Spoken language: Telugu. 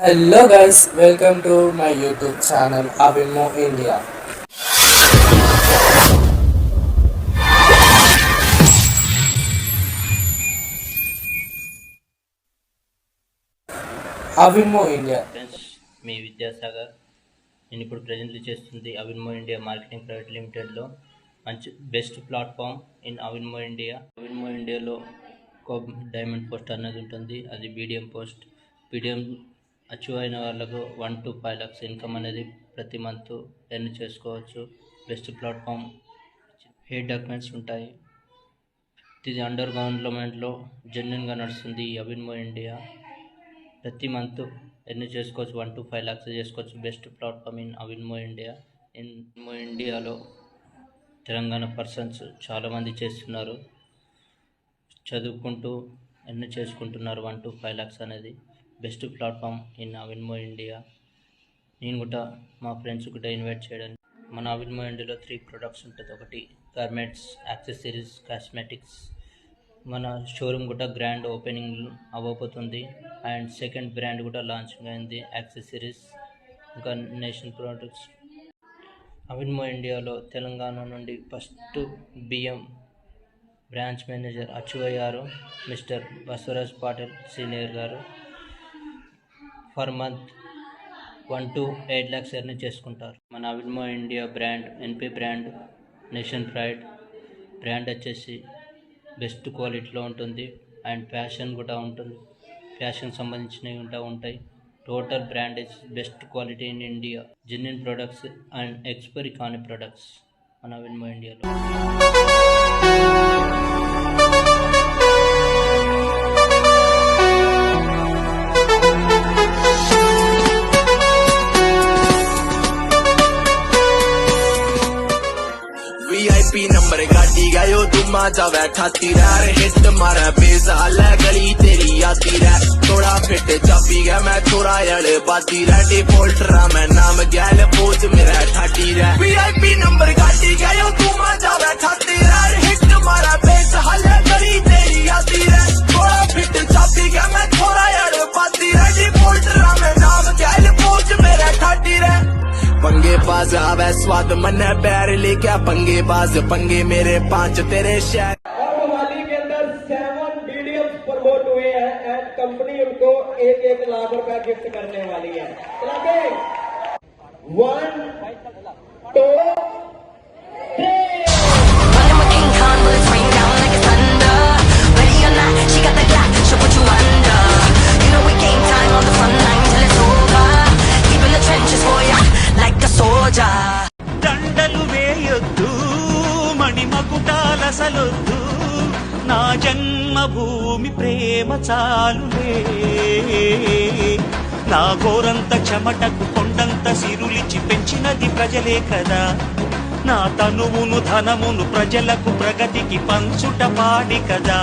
Hello guys, welcome to my YouTube channel Avimo India. Avimo India. Friends, మీ విద్యాసాగర్. నేను ఇప్పుడు ప్రజెంట్లీ చేస్తుంది అవిన్మో ఇండియా మార్కెటింగ్ ప్రైవేట్ లిమిటెడ్లో మంచి best platform in Avinmo India. Avinmo ఇండియాలో ఒక డైమండ్ పోస్ట్ అనేది ఉంటుంది. అది బీడిఎం పోస్ట్. బీడిఎం అచీవ్ అయిన వాళ్ళకు 1 to 5 lakhs ఇన్కమ్ అనేది ప్రతి మంత్ ఎర్న్ చేసుకోవచ్చు. Best platform. హెయిర్ డాక్యుమెంట్స్ ఉంటాయి. ఇది అండర్ గవర్నమెంట్లో జెన్యున్గా నడుస్తుంది ఈ అవిన్మో ఇండియా. ప్రతి మంత్ ఎన్ని చేసుకోవచ్చు, 1 to 5 lakhs చేసుకోవచ్చు. Best platform in Avinmo India. Inmo ఇండియాలో తెలంగాణ పర్సన్స్ చాలామంది చేస్తున్నారు, చదువుకుంటూ ఎన్ని చేసుకుంటున్నారు. 1 to 5 lakhs అనేది best platform in Avinmo India. నేను కూడా మా ఫ్రెండ్స్ కూడా ఇన్వైట్ చేయడానికి మన అవిన్మో ఇండియాలో 3 ప్రొడక్ట్స్ ఉంటుంది. ఒకటి గార్మెంట్స్, యాక్సెసరీస్, కాస్మెటిక్స్. మన షోరూమ్ కూడా గ్రాండ్ ఓపెనింగ్ అవ్వబోతుంది. అండ్ సెకండ్ బ్రాండ్ కూడా లాంచింగ్ అయింది, యాక్సెసరీస్ ఇంకా నేషన్ ప్రోడక్ట్స్. అవిన్మో ఇండియాలో తెలంగాణ నుండి first BM branch manager achieve అయ్యారు మిస్టర్ బసవరాజ్ పాటిల్ సీనియర్ గారు. Per month 1 to 8 lakhs earn చేసుకుంటారు. మన Avinmo India brand NP brand, nation pride brand వచ్చేసి బెస్ట్ క్వాలిటీలో ఉంటుంది. అండ్ ఫ్యాషన్ కూడా ఉంటుంది. ఫ్యాషన్ సంబంధించినవి ఉంటాయి. Total brand is best quality in India. Genuine products and expiry కాని ప్రొడక్ట్స్ మన అవిన్మో ఇండియాలో. VIP नंबर गाड़ी गयो तुम जा बैठा तीरा हिट मारा बेजाल गली तेरी आती रह थोड़ा फिट चापी गया मैं थोड़ा अड़ बाती रह डिफॉल्ट रहा मैं नाम गैल पोज मेरा ठाटी रह VIP नंबर गाड़ी गयो तुम जा बैठा तीरा हिट मारा बेजाल गली तेरी आती रह थोड़ा फिट चापी गया मैं थोड़ा अड़ बाती रह डिफॉल्ट रहा मैं नाम गैल पोज मेरा ठाटी रह पंगे बाज आवे स्वाद मन पैर लेके पंगे बाज पंगे मेरे 5 तेरे शहर। मोहाली के अंदर 7 BDM प्रमोट हुए हैं एंड कंपनी उनको 1-1 लाख रुपया गिफ्ट करने वाली है। 1 2 దండలు వేయొద్దు, మణిమకుటాలసలొద్దు, నా జన్మభూమి ప్రేమ చాలులే. నా గోరంత చెమటకు కొండంత సిరులిచి పెంచినది ప్రజలే కదా. నా తనువును ధనమును ప్రజలకు ప్రగతికి పంచుట పాడి కదా.